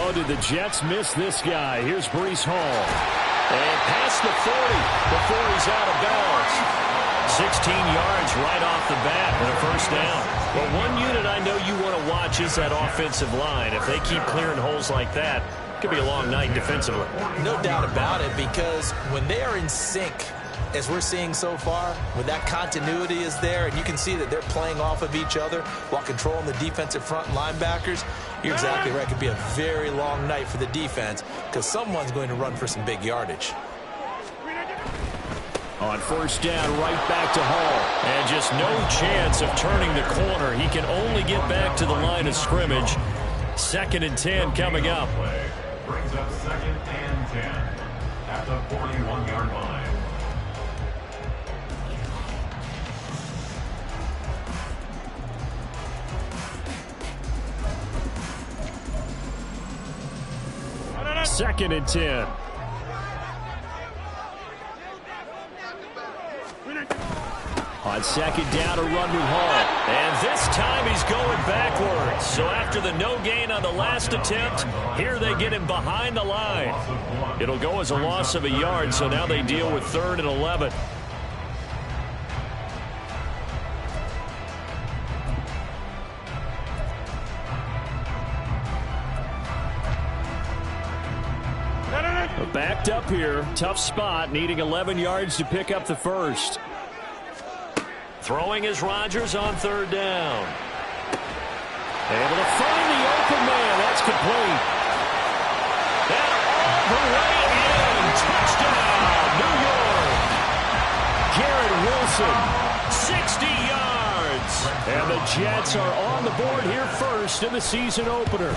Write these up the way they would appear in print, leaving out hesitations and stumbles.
Oh, did the Jets miss this guy? Here's Breece Hall. And past the 40 before he's out of bounds. 16 yards right off the bat and a first down. Well, one unit I know you want to watch is that offensive line. If they keep clearing holes like that, it could be a long night defensively. No doubt about it, because when they are in sync, as we're seeing so far, when that continuity is there and you can see that they're playing off of each other while controlling the defensive front linebackers, you're exactly right. It could be a very long night for the defense because someone's going to run for some big yardage. On first down, right back to Hall. And just no chance of turning the corner. He can only get back to the line of scrimmage. 2nd and 10 coming up. Brings up 2nd and 10 at the 41-yard line. Second and 10. On second down, a run with Hall. And this time he's going backwards. So after the no gain on the last attempt, here they get him behind the line. It'll go as a loss of a yard, so now they deal with 3rd and 11. Backed up here. Tough spot, needing 11 yards to pick up the first. Throwing is Rodgers on 3rd down. Able to find the open man. That's complete. And all the way in. Touchdown, New York. Garrett Wilson. 60 yards. And the Jets are on the board here first in the season opener.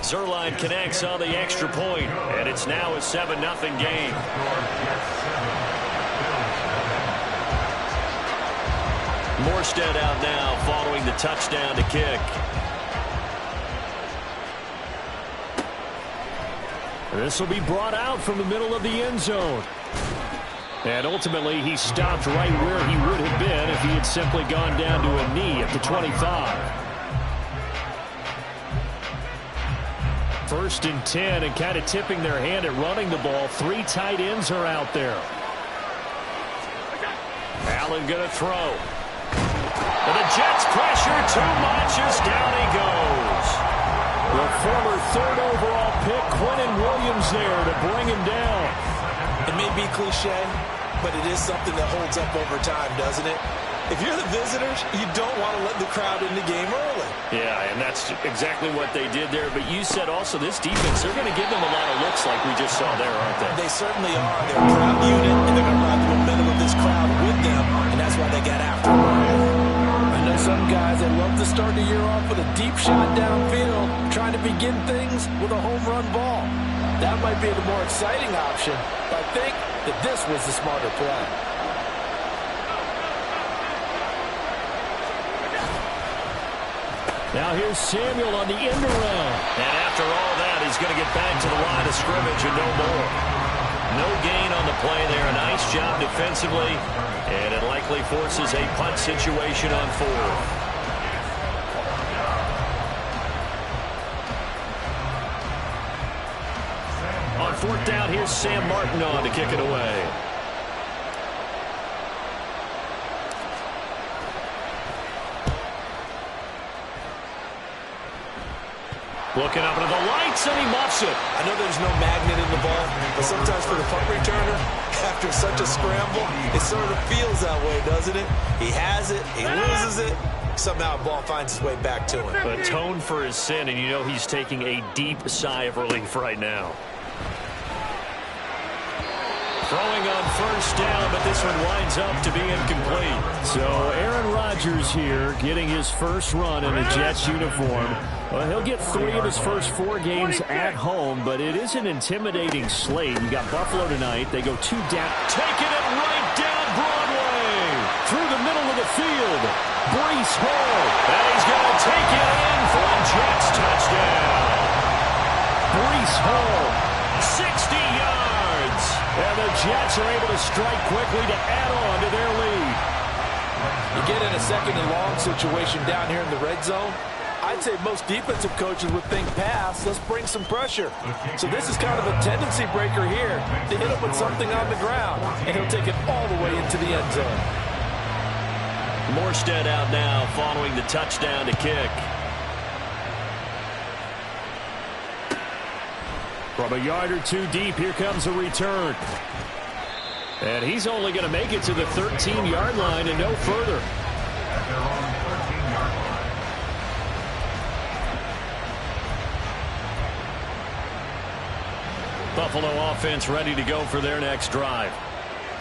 Zerline connects on the extra point, and it's now a 7-0 game. Morstead out now following the touchdown to kick. This will be brought out from the middle of the end zone. And ultimately, he stopped right where he would have been if he had simply gone down to a knee at the 25. 1st and 10, and kind of tipping their hand at running the ball. 3 tight ends are out there. Allen going to throw. And the Jets pressure too much as down he goes. The former 3rd overall pick, Quentin Williams, there to bring him down. It may be cliche, but it is something that holds up over time, doesn't it? If you're the visitors, you don't want to let the crowd in the game early. Yeah, and that's exactly what they did there. But you said also this defense, they're going to give them a lot of looks like we just saw there, aren't they? They certainly are. They're a proud unit, and they're going to ride the momentum of this crowd with them, and that's why they got after them. I know some guys that love to start the year off with a deep shot downfield, trying to begin things with a home run ball. That might be the more exciting option, but I think that this was the smarter play. Now here's Samuel on the end around. And after all that, he's going to get back to the line of scrimmage and no more. No gain on the play there. A nice job defensively. And it likely forces a punt situation on 4th. On 4th down, here's Sam Martin on to kick it away. Looking up into the lights, and he muffs it. I know there's no magnet in the ball, but sometimes for the punt returner, after such a scramble, it sort of feels that way, doesn't it? He has it, he loses it, somehow the ball finds its way back to him. Atone for his sin, and you know he's taking a deep sigh of relief right now. Throwing on first down, but this one winds up to be incomplete. So Aaron Rodgers here getting his first run in a Jets uniform. Well, he'll get 3 of his first 4 games at home, but it is an intimidating slate. You got Buffalo tonight. They go 2 down. Taking it right down Broadway. Through the middle of the field. Breece Hall. And he's going to take it in for a Jets touchdown. Breece Hall. 60 yards. And the Jets are able to strike quickly to add on to their lead. You get in a 2nd and long situation down here in the red zone. I'd say most defensive coaches would think pass, let's bring some pressure. So this is kind of a tendency breaker here to hit him with something on the ground, and he'll take it all the way into the end zone. Morstead out now following the touchdown to kick. From a yard or two deep, here comes a return. And he's only going to make it to the 13-yard line and no further. Buffalo offense ready to go for their next drive.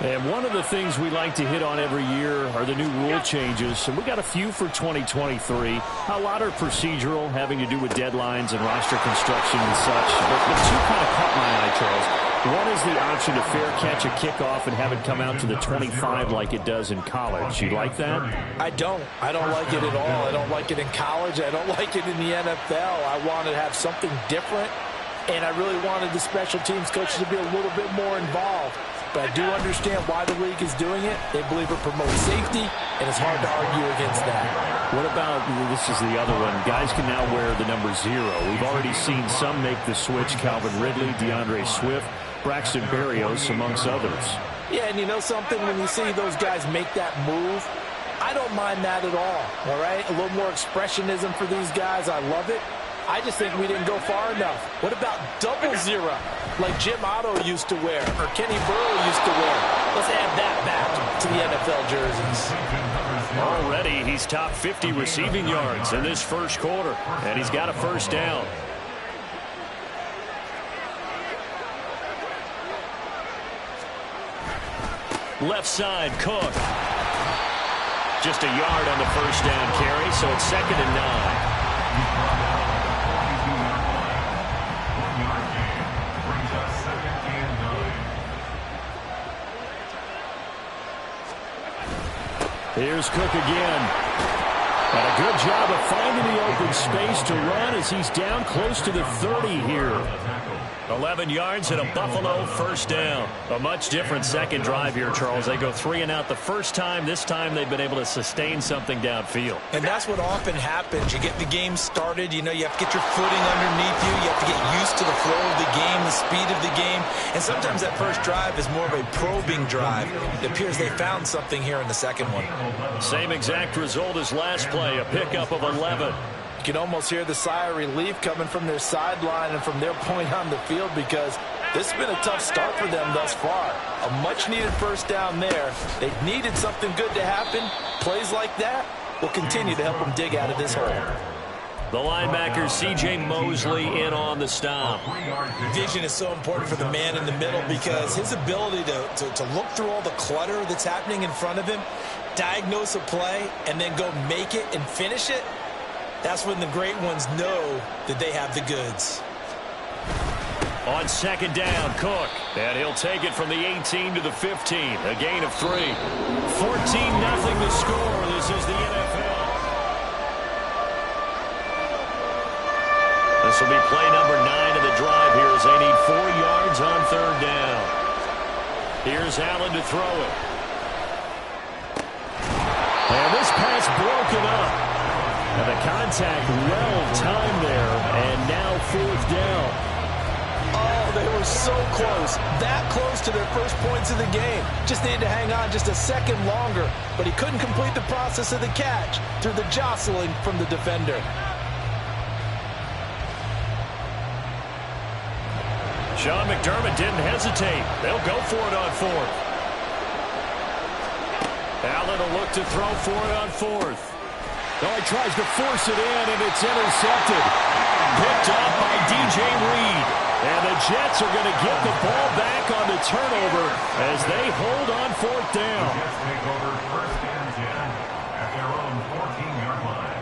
And one of the things we like to hit on every year are the new rule changes. And we got a few for 2023. A lot are procedural, having to do with deadlines and roster construction and such. But the two kind of caught my eye, Charles. One is the option to fair catch a kickoff and have it come out to the 25 like it does in college. You like that? I don't like it at all. I don't like it in college. I don't like it in the NFL. I want to have something different. And I really wanted the special teams coaches to be a little bit more involved. But I do understand why the league is doing it. They believe it promotes safety, and it's hard to argue against that. What about, this is the other one, guys can now wear the number 0. We've already seen some make the switch, Calvin Ridley, DeAndre Swift, Braxton Berrios, amongst others. Yeah, and you know something? When you see those guys make that move, I don't mind that at all right? A little more expressionism for these guys. I love it. I just think we didn't go far enough. What about double 0, like Jim Otto used to wear or Kenny Burrow used to wear? Let's add that back to the NFL jerseys. Already, he's top 50 receiving yards in this first quarter, and he's got a first down. Left side, Cook. Just a yard on the first down carry, so it's 2nd and 9. Here's Cook again. And a good job of finding the open space to run as he's down close to the 30 here. 11 yards and a Buffalo first down. A much different second drive here, Charles. They go 3 and out the first time. This time they've been able to sustain something downfield. And that's what often happens. You get the game started. You know, you have to get your footing underneath you. You have to get used to the flow of the game, the speed of the game. And sometimes that first drive is more of a probing drive. It appears they found something here in the second one. Same exact result as last play, a pickup of 11. You can almost hear the sigh of relief coming from their sideline and from their point on the field because this has been a tough start for them thus far. A much-needed first down there. They've needed something good to happen. Plays like that will continue to help them dig out of this hole. The linebacker, C.J. Mosley, in on the stop. Vision is so important for the man in the middle because his ability to look through all the clutter that's happening in front of him, diagnose a play, and then go make it and finish it, that's when the great ones know that they have the goods. On 2nd down, Cook. And he'll take it from the 18 to the 15. A gain of 3. 14-0 the score. This is the NFL. This will be play number 9 of the drive here as they need 4 yards on 3rd down. Here's Allen to throw it. And this pass broken up. And the contact well timed there, and now 4th down. Oh, they were so close. That close to their first points of the game. Just needed to hang on just a second longer, but he couldn't complete the process of the catch through the jostling from the defender. Sean McDermott didn't hesitate. They'll go for it on 4th. Allen will look to throw for it on 4th. Oh, he tries to force it in, and it's intercepted. Picked up by DJ Reed. And the Jets are going to get the ball back on the turnover as they hold on 4th down. The Jets take over 1st and 10 at their own 14-yard line.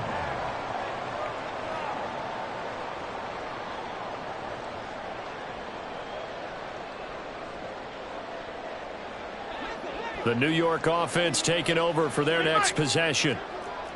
The New York offense taking over for their next possession.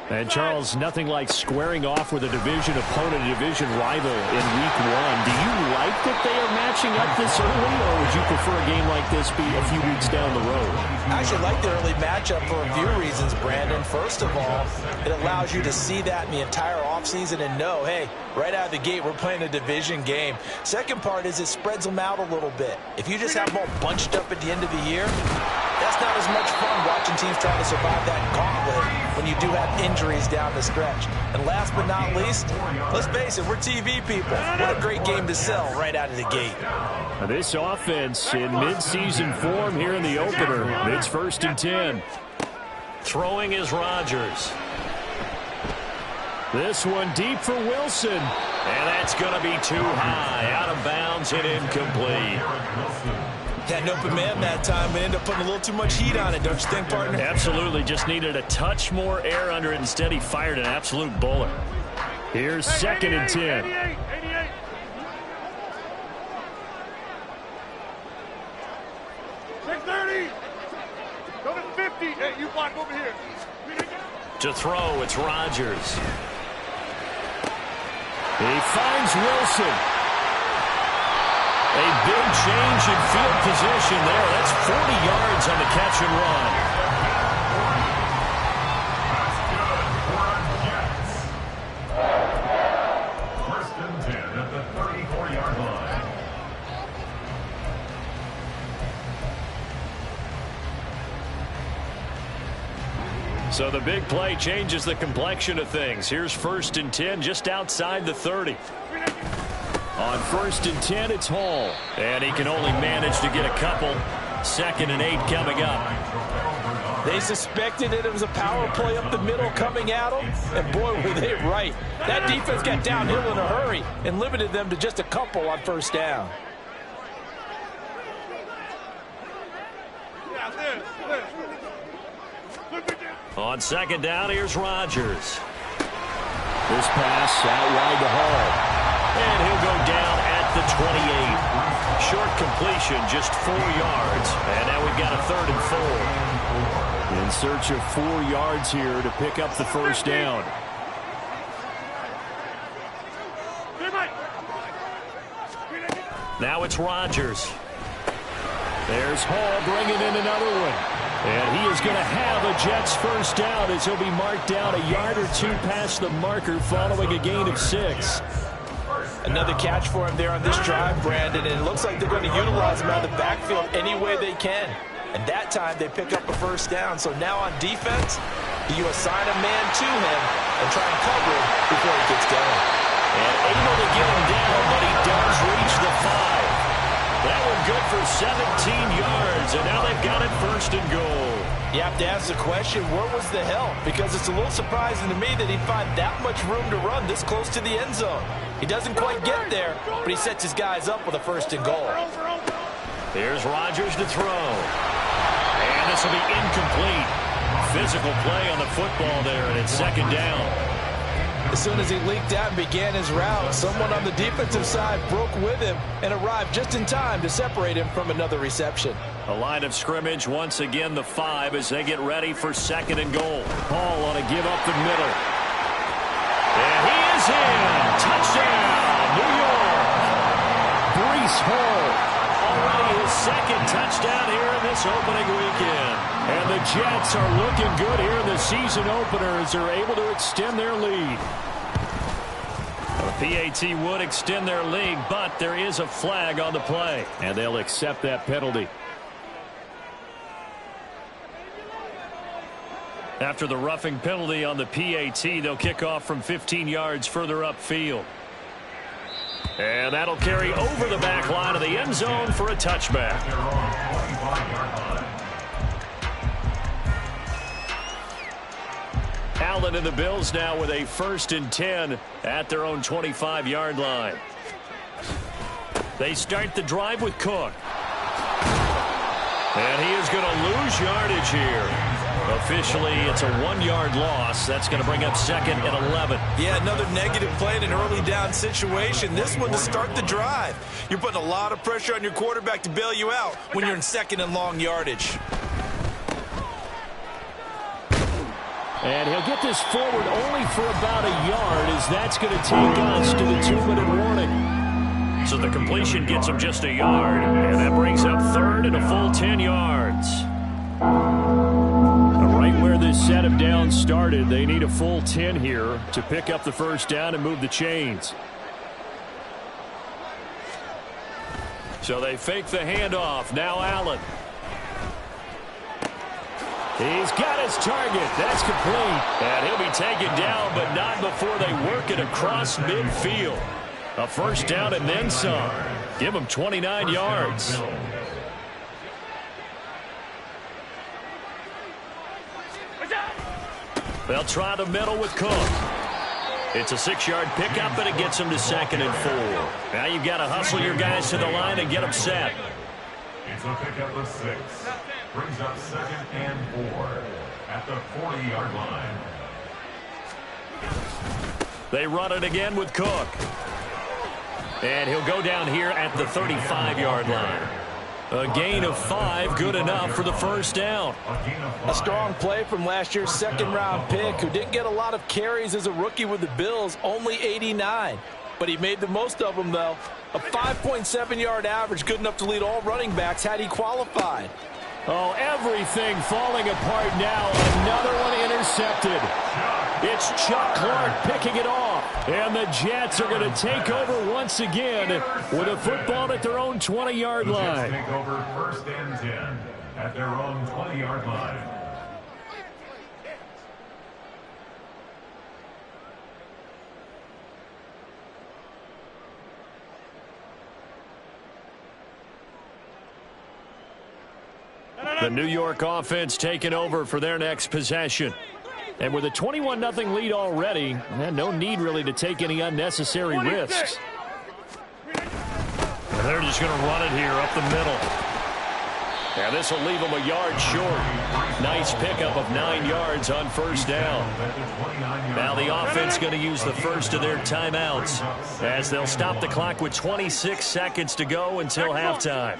And, Charles, nothing like squaring off with a division opponent, a division rival in Week 1. Do you like that they are matching up this early, or would you prefer a game like this be a few weeks down the road? I actually like the early matchup for a few reasons, Brandon. First of all, it allows you to see that in the entire offseason and know, hey, right out of the gate, we're playing a division game. Second part is it spreads them out a little bit. If you just have them all bunched up at the end of the year, that's not as much fun watching teams try to survive that gauntlet when you do have injuries down the stretch. And last but not least, let's face it, we're TV people. What a great game to sell right out of the gate. This offense in midseason form here in the opener. It's 1st and 10. Throwing is Rodgers. This one deep for Wilson. And that's going to be too high. Out of bounds and incomplete. Had an open man that time, but ended up putting a little too much heat on it, don't you think, partner? Absolutely. Just needed a touch more air under it. Instead, he fired an absolute bullet. Here's 2nd and 10. 88. Go to 50. Hey, you block over here. To throw, it's Rodgers. He finds Wilson. A big change in field position there. That's 40 yards on the catch and run. First and 10 at the 34-yard line. So the big play changes the complexion of things. Here's 1st and 10 just outside the 30. On 1st and 10, it's Hall. And he can only manage to get a couple. 2nd and 8 coming up. They suspected that it was a power play up the middle coming at them, and boy, were they right. That defense got downhill in a hurry and limited them to just a couple on 1st down. On 2nd down, here's Rodgers. This pass out wide to Hall. And he'll go down at the 28. Short completion, just 4 yards. And now we've got a 3rd and 4. In search of 4 yards here to pick up the 1st down. Now it's Rodgers. There's Hall bringing in another one. And he is going to have a Jets 1st down as he'll be marked down a yard or 2 past the marker following a gain of 6. Another catch for him there on this drive, Brandon, and it looks like they're going to utilize him out of the backfield any way they can. And that time they pick up a 1st down. So now on defense, you assign a man to him and try and cover him before he gets going. And able to get him down, but he does reach the 5. That one good for 17 yards, and now they've got it 1st and goal. You have to ask the question, where was the help? Because it's a little surprising to me that he'd find that much room to run this close to the end zone. He doesn't quite get there, but he sets his guys up with a 1st and goal. Here's Rodgers to throw. And this will be incomplete. Physical play on the football there, and it's 2nd down. As soon as he leaked out and began his route, someone on the defensive side broke with him and arrived just in time to separate him from another reception. A line of scrimmage, once again the 5 as they get ready for 2nd and goal. Hall on to give up the middle. And he is in. Touchdown, New York. Breece Hall. Already his 2nd touchdown here in this opening weekend. And the Jets are looking good here in the season opener as they're able to extend their lead. The PAT would extend their lead, but there is a flag on the play. And they'll accept that penalty. After the roughing penalty on the PAT, they'll kick off from 15 yards further upfield. And that'll carry over the back line of the end zone for a touchback. Allen and the Bills now with a 1st and 10 at their own 25-yard line. They start the drive with Cook. And he is going to lose yardage here. Officially, it's a 1-yard loss. That's going to bring up 2nd and 11. Yeah, another negative play in an early down situation. This one to start the drive. You're putting a lot of pressure on your quarterback to bail you out when you're in 2nd and long yardage. And he'll get this forward only for about a yard as that's going to take us to the 2-minute warning. So the completion gets him just a yard. And that brings up 3rd and a full 10 yards. Right right where this set of downs started. They need a full 10 here to pick up the first down and move the chains. So they fake the handoff. Now Allen. He's got his target. That's complete. And he'll be taken down, but not before they work it across midfield. A first down and then some. Give him 29 yards. They'll try the middle with Cook. It's a 6-yard pickup, and it gets them to 2nd and 4. Now you've got to hustle your guys to the line and get them set. It's a pickup of 6. Brings up 2nd and 4 at the 40-yard line. They run it again with Cook. And he'll go down here at the 35-yard line. A gain of 5, good enough for the first down. A strong play from last year's second-round pick, who didn't get a lot of carries as a rookie with the Bills, only 89. But he made the most of them, though. A 5.7-yard average, good enough to lead all running backs had he qualified. Oh, everything falling apart now. Another one intercepted. It's Chuck Clark picking it off. And the Jets are going to take over once again with a football at their own 20-yard line. The Jets take over 1st and 10 at their own 20-yard line. The New York offense taking over for their next possession. And with a 21-0 lead already, no need really to take any unnecessary risks. And they're just going to run it here up the middle. And this will leave them a yard short. Nice pickup of 9 yards on first down. Now the offense going to use the first of their timeouts as they'll stop the clock with 26 seconds to go until halftime.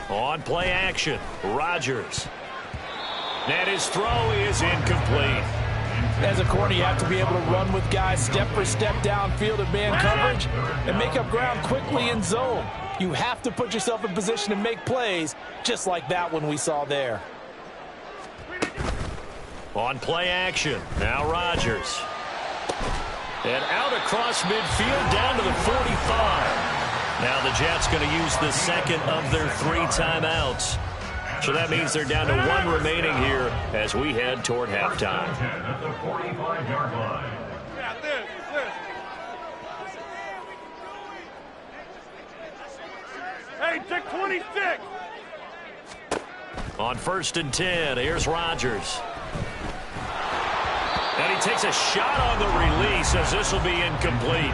On play action, Rodgers. And his throw is incomplete. As a corner, you have to be able to run with guys step for step downfield in man coverage and make up ground quickly in zone. You have to put yourself in position to make plays, just like that one we saw there. On play action, now Rodgers. And out across midfield down to the 45. Now the Jets going to use the second of their 3 timeouts. So that means they're down to 1 remaining here as we head toward halftime. At the 45-yard line. Hey, take 26. On 1st and 10, here's Rodgers. And he takes a shot on the release as this will be incomplete.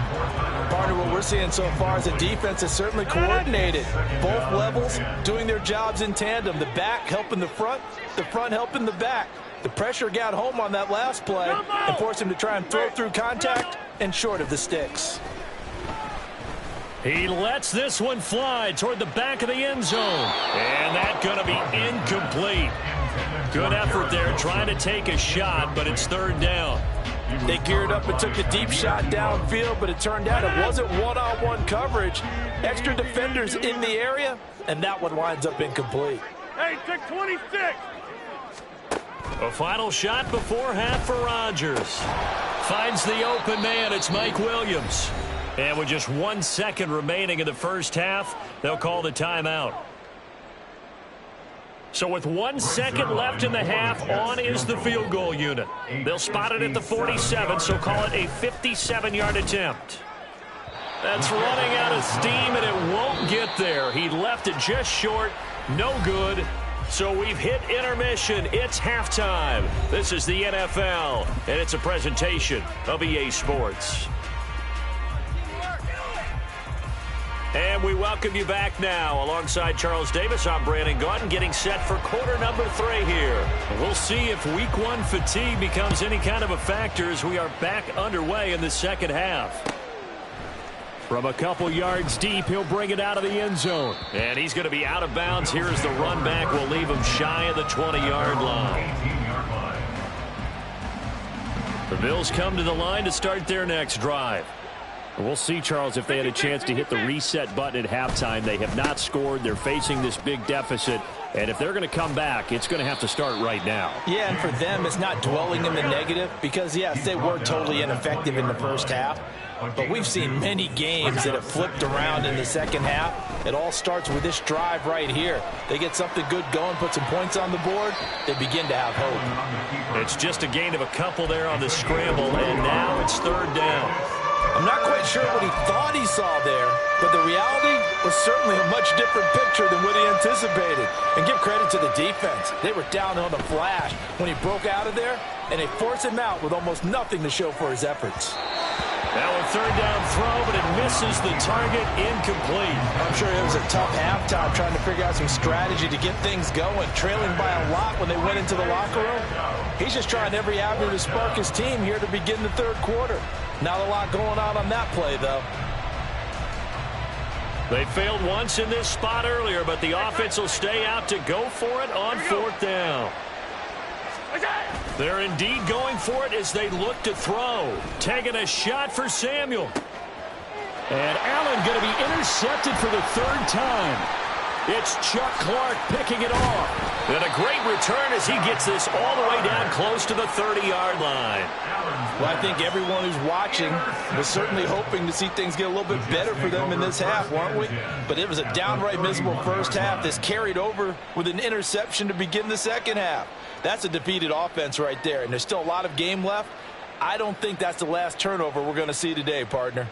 Partner, what we're seeing so far is the defense is certainly coordinated. Both levels doing their jobs in tandem. The back helping the front helping the back. The pressure got home on that last play and forced him to try and throw through contact and short of the sticks. He lets this one fly toward the back of the end zone. And that's going to be incomplete. Good effort there trying to take a shot, but it's 3rd down. They geared up and took the deep shot downfield, but it turned out it wasn't one-on-one coverage. Extra defenders in the area, and that one winds up incomplete. Hey, take 26. A final shot before half for Rodgers. Finds the open man. It's Mike Williams. And with just 1 second remaining in the first half, they'll call the timeout. So with 1 second left in the half, on is the field goal unit. They'll spot it at the 47, so call it a 57-yard attempt. That's running out of steam, and it won't get there. He left it just short. No good. So we've hit intermission. It's halftime. This is the NFL, and it's a presentation of EA Sports. And we welcome you back now. Alongside Charles Davis, I'm Brandon Gaudin, getting set for quarter number 3 here. We'll see if week 1 fatigue becomes any kind of a factor as we are back underway in the second half. From a couple yards deep, he'll bring it out of the end zone. And he's going to be out of bounds. Here as the run back will leave him shy of the 20-yard line. The Bills come to the line to start their next drive. We'll see, Charles, if they had a chance to hit the reset button at halftime. They have not scored. They're facing this big deficit. And if they're going to come back, it's going to have to start right now. Yeah, and for them, it's not dwelling in the negative because, yes, they were totally ineffective in the first half. But we've seen many games that have flipped around in the second half. It all starts with this drive right here. They get something good going, put some points on the board, they begin to have hope. It's just a gain of a couple there on the scramble, and now it's third down. I'm not quite sure what he thought he saw there, but the reality was certainly a much different picture than what he anticipated. And give credit to the defense. They were down on the flash when he broke out of there, and they forced him out with almost nothing to show for his efforts. Now a third down throw, but it misses the target, incomplete. I'm sure it was a tough halftime trying to figure out some strategy to get things going, trailing by a lot when they went into the locker room. He's just trying every avenue to spark his team here to begin the third quarter. Not a lot going on that play, though. They failed once in this spot earlier, but the offense will stay out to go for it on fourth down. They're indeed going for it as they look to throw. Taking a shot for Samuel. And Allen going to be intercepted for the third time. It's Chuck Clark picking it off. And a great return as he gets this all the way down close to the 30-yard line. Well, I think everyone who's watching was certainly hoping to see things get a little bit better for them in this half, weren't we? But it was a downright miserable first half. This carried over with an interception to begin the second half. That's a defeated offense right there, and there's still a lot of game left. I don't think that's the last turnover we're going to see today, partner.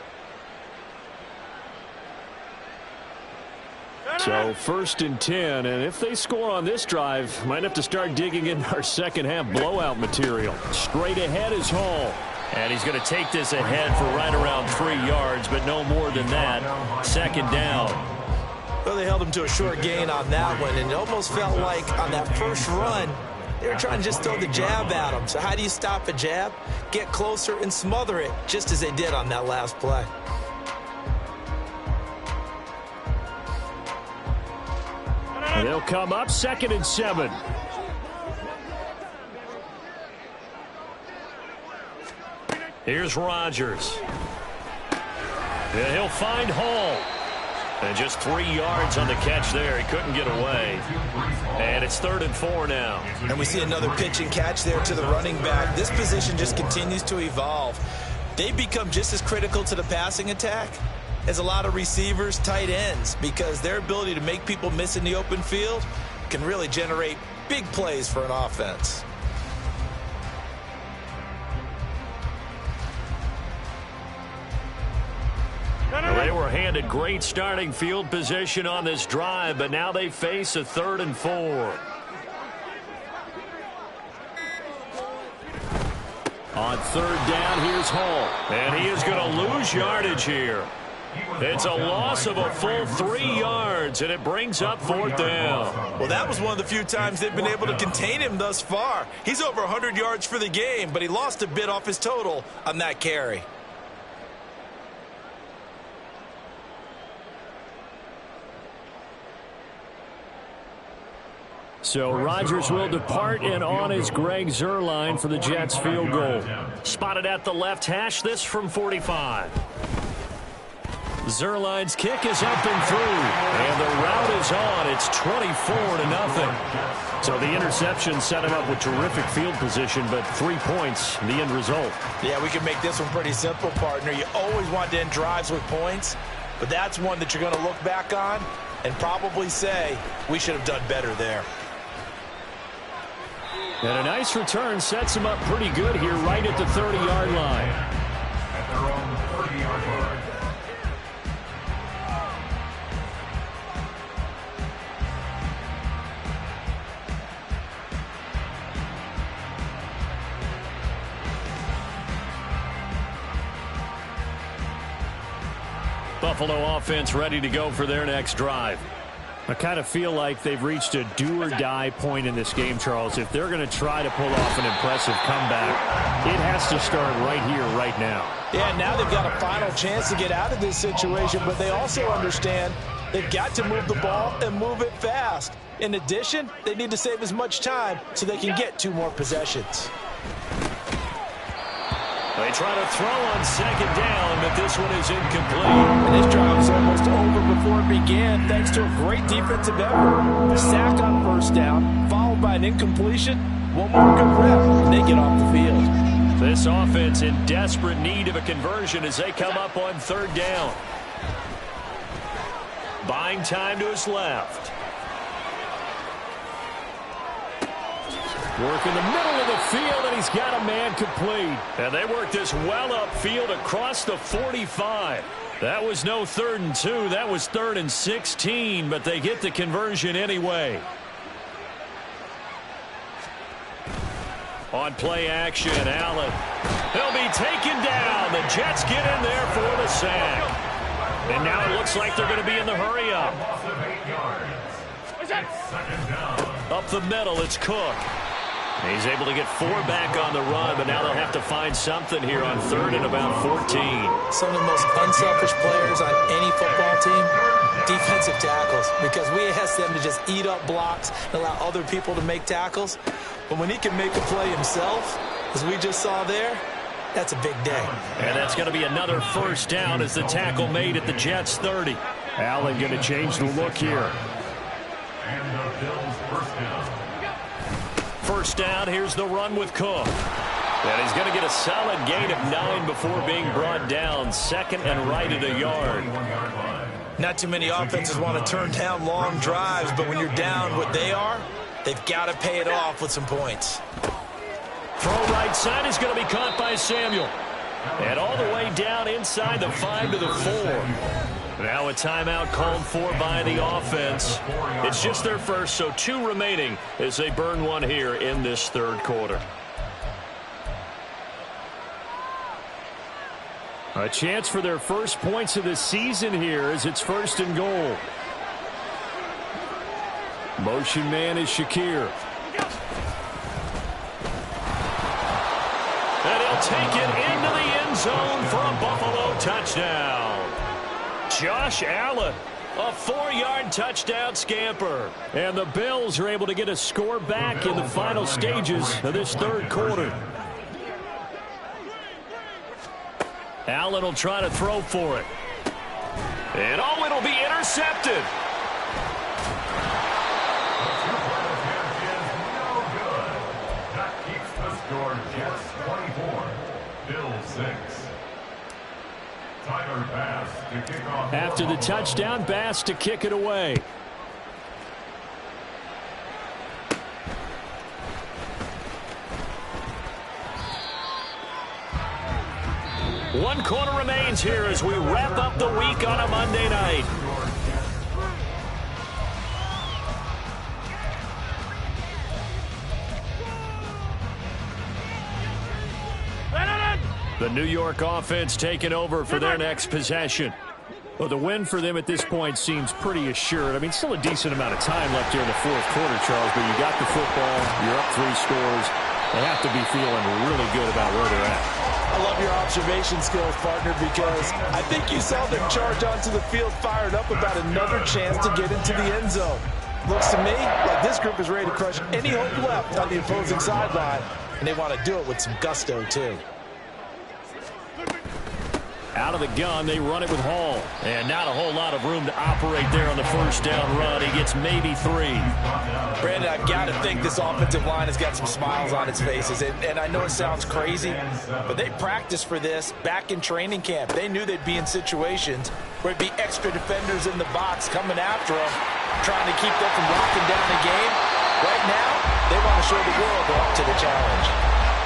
So first and 10, and if they score on this drive, might have to start digging in our second half blowout material. Straight ahead is Hall. And he's going to take this ahead for right around 3 yards, but no more than that. Second down. Well, they held him to a short gain on that one, and it almost felt like on that first run, they were trying to just throw the jab at him. So how do you stop a jab? Get closer and smother it, just as they did on that last play. They'll come up second and 7. Here's Rodgers. And he'll find Hall. And just 3 yards on the catch there. He couldn't get away. And it's 3rd and 4 now. And we see another pitch and catch there to the running back. This position just continues to evolve. They become just as critical to the passing attack as a lot of receivers, tight ends, because their ability to make people miss in the open field can really generate big plays for an offense. They were handed great starting field position on this drive, but now they face a 3rd and 4. On 3rd down, here's Hall. And he is going to lose yardage here. It's a loss of a full 3 yards, and it brings up 4th down. Well, that was one of the few times they've been able to contain him thus far. He's over 100 yards for the game, but he lost a bit off his total on that carry. So Rodgers will depart, and on is Greg Zuerlein for the Jets field goal. Spotted at the left hash, this from 45. Zuerlein's kick is up and through. And the route is on. It's 24-0. So the interception set him up with terrific field position, but 3 points, the end result. Yeah, we can make this one pretty simple, partner. You always want to end drives with points, but that's one that you're going to look back on and probably say, we should have done better there. And a nice return sets him up pretty good here right at the 30-yard line. At their own 30-yard line. Buffalo offense ready to go for their next drive. I kind of feel like they've reached a do-or-die point in this game, Charles. If they're going to try to pull off an impressive comeback, it has to start right here, right now. Yeah, now they've got a final chance to get out of this situation, but they also understand they've got to move the ball and move it fast. In addition, they need to save as much time so they can get 2 more possessions. They try to throw on second down, but this one is incomplete. And this drive was almost over before it began, thanks to a great defensive effort. Sack on first down, followed by an incompletion. One more good rep, and they get off the field. This offense in desperate need of a conversion as they come up on third down. Buying time to his left. Work in the middle of the field, and he's got a man complete. And they work this well upfield across the 45. That was no 3rd and 2. That was 3rd and 16, but they get the conversion anyway. On play action, Allen. He'll be taken down. The Jets get in there for the sack. And now it looks like they're going to be in the hurry-up. Up the middle, it's Cook. He's able to get 4 back on the run, but now they'll have to find something here on 3rd and about 14. Some of the most unselfish players on any football team, defensive tackles, because we ask them to just eat up blocks and allow other people to make tackles. But when he can make a play himself, as we just saw there, that's a big day. And that's going to be another first down as the tackle made at the Jets' 30. Allen going to change the look here. And the Bills first down. First down, here's the run with Cook. And he's going to get a solid gain of 9 before being brought down. Second and right at a yard. Not too many offenses want to turn down long drives, but when you're down what they are, they've got to pay it off with some points. Throw right side is going to be caught by Samuel. And all the way down inside the 5 to the 4. Now a timeout called for by the offense. It's just their first, so 2 remaining as they burn one here in this 3rd quarter. A chance for their first points of the season here as it's 1st and goal. Motion man is Shakir. And he'll take it into the end zone for a Buffalo touchdown. Josh Allen, a 4-yard touchdown scamper. And the Bills are able to get a score back in the final stages of this 3rd quarter. Allen will try to throw for it. And oh, it'll be intercepted. That keeps the score Jets 24, Bills 6. Tyler Bass to kick off. After the touchdown, Bass to kick it away. One quarter remains here as we wrap up the week on a Monday night. The New York offense taking over for their next possession. Well, the win for them at this point seems pretty assured. I mean, still a decent amount of time left here in the 4th quarter, Charles, but you got the football, you're up 3 scores. They have to be feeling really good about where they're at. I love your observation skills, partner, because I think you saw them charge onto the field fired up about another chance to get into the end zone. Looks to me like this group is ready to crush any hope left on the opposing sideline, and they want to do it with some gusto, too. Out of the gun, they run it with Hall. And not a whole lot of room to operate there on the first down run. He gets maybe 3. Brandon, I've got to think this offensive line has got some smiles on its faces. And I know it sounds crazy, but they practiced for this back in training camp. They knew they'd be in situations where it'd be extra defenders in the box coming after them, trying to keep them from locking down the game. Right now, they want to show the world they're up to the challenge.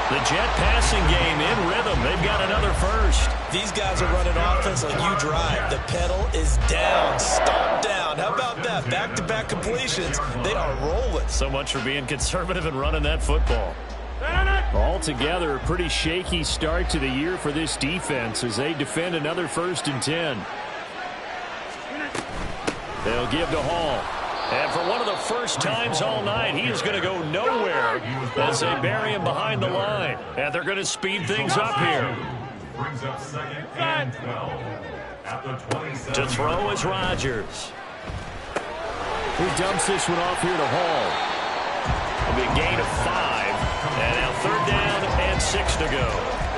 The Jet passing game in rhythm. They've got another first. These guys are running offense like you drive. The pedal is down, stomp down. How about that? Back-to-back completions. They are rolling. So much for being conservative and running that football. Altogether, a pretty shaky start to the year for this defense as they defend another 1st and 10. They'll give to Hall. And for one of the first times all night, he is going to go nowhere as they bury him behind the line. And they're going to speed things up here. Brings up 2nd and 12 at the 27. To throw is Rodgers. He dumps this one off here to Hall. A big gain of 5. And now 3rd down and 6 to go.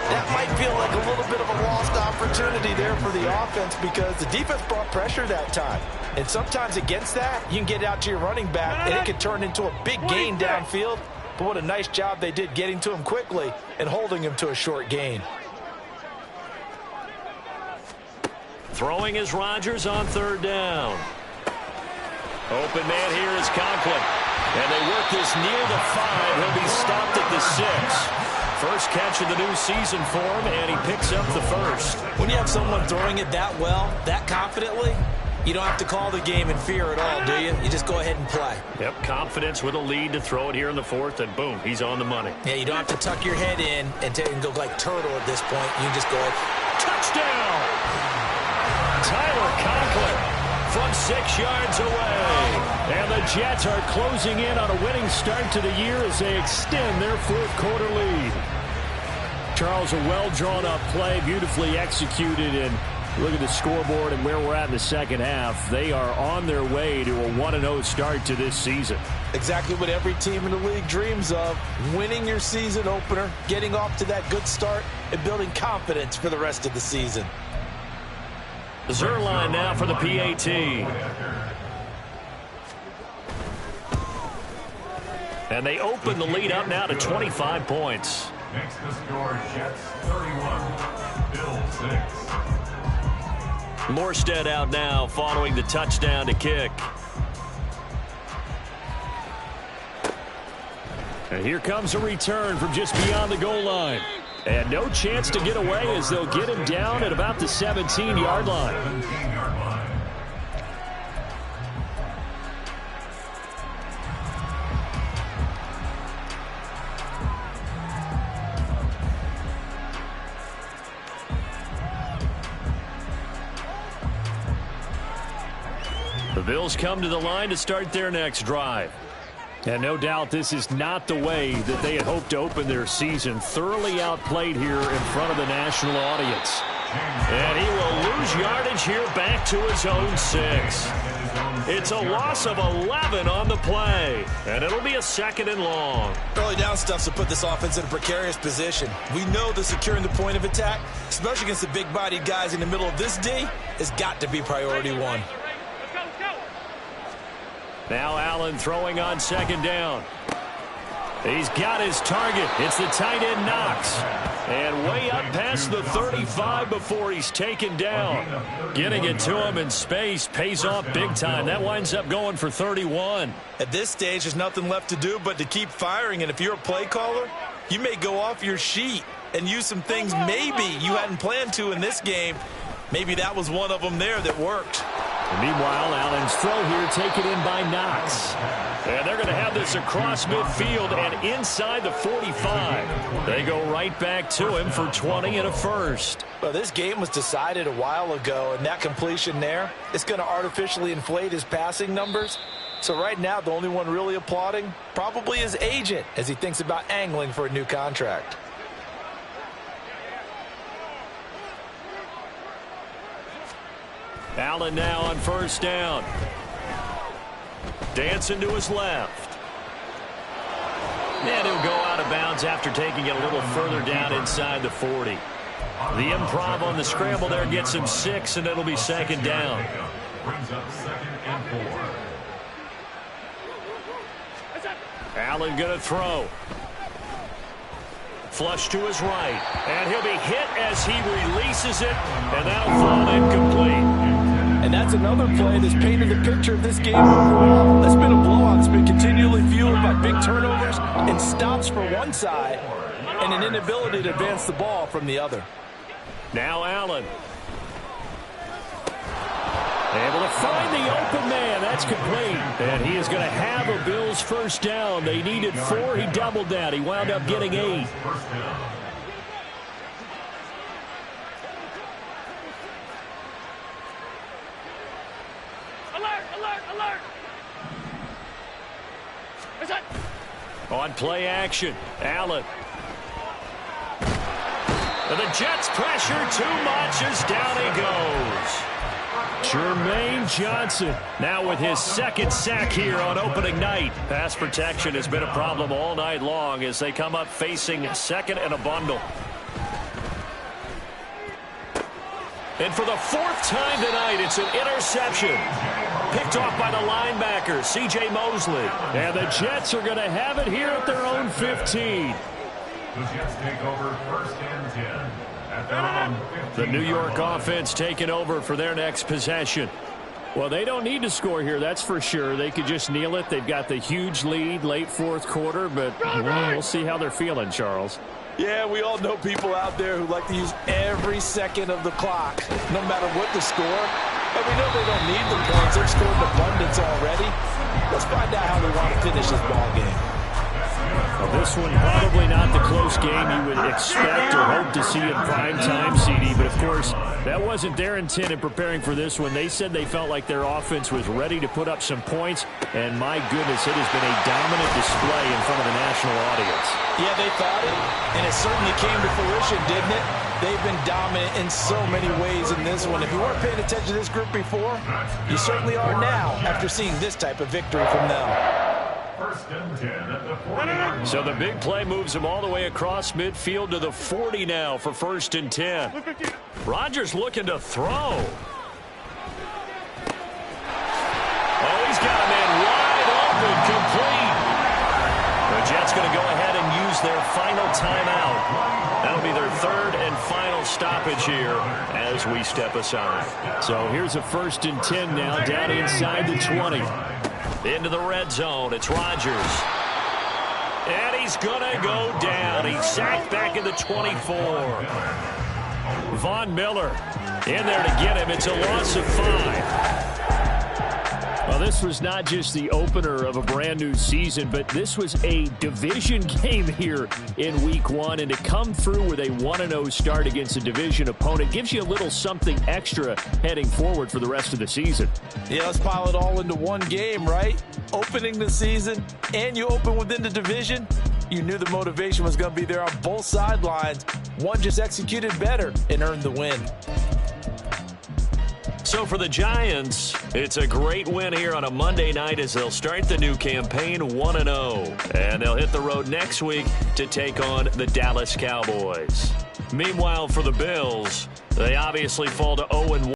That might feel like a little bit of a lost opportunity there for the offense because the defense brought pressure that time. And sometimes against that, you can get out to your running back, and it can turn into a big gain downfield. But what a nice job they did getting to him quickly and holding him to a short gain. Throwing is Rodgers on third down. Open man here is Conklin. And they work this near the 5. He'll be stopped at the 6. First catch of the new season for him, and he picks up the first. When you have someone throwing it that well, that confidently, you don't have to call the game in fear at all, do you? You just go ahead and play. Yep, confidence with a lead to throw it here in the 4th, and boom, he's on the money. Yeah, you don't have to tuck your head in and go like turtle at this point. You just go ahead. Touchdown! Tyler Conklin from 6 yards away. And the Jets are closing in on a winning start to the year as they extend their 4th quarter lead. Charles, a well-drawn-up play, beautifully executed, and look at the scoreboard and where we're at in the second half. They are on their way to a 1-0 start to this season. Exactly what every team in the league dreams of, winning your season opener, getting off to that good start, and building confidence for the rest of the season. The Zerline now for the PAT. And they open the lead up now to 25 points. Next to score, Jets 31, BILLZ 6. Morstead out now following the touchdown to kick. And here comes a return from just beyond the goal line. And no chance to get away as they'll get him down at about the 17-yard line. 17-yard line. The Bills come to the line to start their next drive. And no doubt this is not the way that they had hoped to open their season. Thoroughly outplayed here in front of the national audience. And he will lose yardage here back to his own 6. It's a loss of 11 on the play. And it'll be a 2nd and long. Early down stuff's to put this offense in a precarious position. We know that securing the point of attack, especially against the big-bodied guys in the middle of this D, has got to be priority 1. Now Allen throwing on 2nd down. He's got his target. It's the tight end Knox. And way up past the 35 before he's taken down. Getting it to him in space pays off big time. That winds up going for 31. At this stage, there's nothing left to do but to keep firing. And if you're a play caller, you may go off your sheet and use some things maybe you hadn't planned to in this game. Maybe that was one of them there that worked. And meanwhile, Allen's throw here taken in by Knox. And they're going to have this across midfield and inside the 45. They go right back to him for 20 and a first. Well, this game was decided a while ago, and that completion there is going to artificially inflate his passing numbers. So right now, the only one really applauding probably his agent as he thinks about angling for a new contract. Allen now on 1st down. Dancing to his left. And he'll go out of bounds after taking it a little further down inside the 40. The improv on the scramble there gets him 6, and it'll be 2nd down. Brings up 2nd and 4. Allen going to throw. Flush to his right. And he'll be hit as he releases it, and that'll fall incomplete. And that's another play that's painted the picture of this game overall. That's been a blowout. It's been continually fueled by big turnovers and stops for one side and an inability to advance the ball from the other. Now Allen. Able to find the open man. That's complete. And he is going to have a Bills 1st down. They needed 4. He doubled that. He wound up getting 8. First down. On play action, Allen. And the Jets pressure too much as down he goes. Jermaine Johnson Now with his 2nd sack here on opening night. Pass protection has been a problem all night long as they come up facing 2nd and a bundle. And for the fourth time tonight, it's an interception. Picked off by the linebacker, C.J. Mosley. And the Jets are going to have it here at their own 15. The Jets take over 1st and 10 at their own 15. The New York offense taking over for their next possession. Well, they don't need to score here, that's for sure. They could just kneel it. They've got the huge lead late fourth quarter, but we'll see how they're feeling, Charles. Yeah, we all know people out there who like to use every second of the clock, no matter what the score. And we know they don't need the points. They've scored in abundance already. Let's find out how they want to finish this ball game. Well, this one probably not the close game you would expect or hope to see in prime time, CD. But, of course, that wasn't their intent in preparing for this one. They said they felt like their offense was ready to put up some points. And, my goodness, it has been a dominant display in front of the national audience. Yeah, they thought it, and it certainly came to fruition, didn't it? They've been dominant in so many ways in this one. If you weren't paying attention to this group before, you certainly are now after seeing this type of victory from them. 1st and 10 at the 40. So the big play moves him all the way across midfield to the 40 now for 1st and 10. Rodgers looking to throw. Oh, he's got a man wide open, complete. The Jets going to go ahead and use their final timeout. That'll be their 3rd and final stoppage here as we step aside. So here's a 1st and 10 now down inside the 20. Into the red zone, it's Rodgers. And he's going to go down. He's sacked back at the 24. Von Miller in there to get him. It's a loss of 5. Well, this was not just the opener of a brand new season, but this was a division game here in week 1. And to come through with a 1-0 start against a division opponent gives you a little something extra heading forward for the rest of the season. Yeah, let's pile it all into one game, right? Opening the season, and you open within the division. You knew the motivation was going to be there on both sidelines. One just executed better and earned the win. So for the Giants, it's a great win here on a Monday night as they'll start the new campaign 1-0. And they'll hit the road next week to take on the Dallas Cowboys. Meanwhile, for the Bills, they obviously fall to 0-1.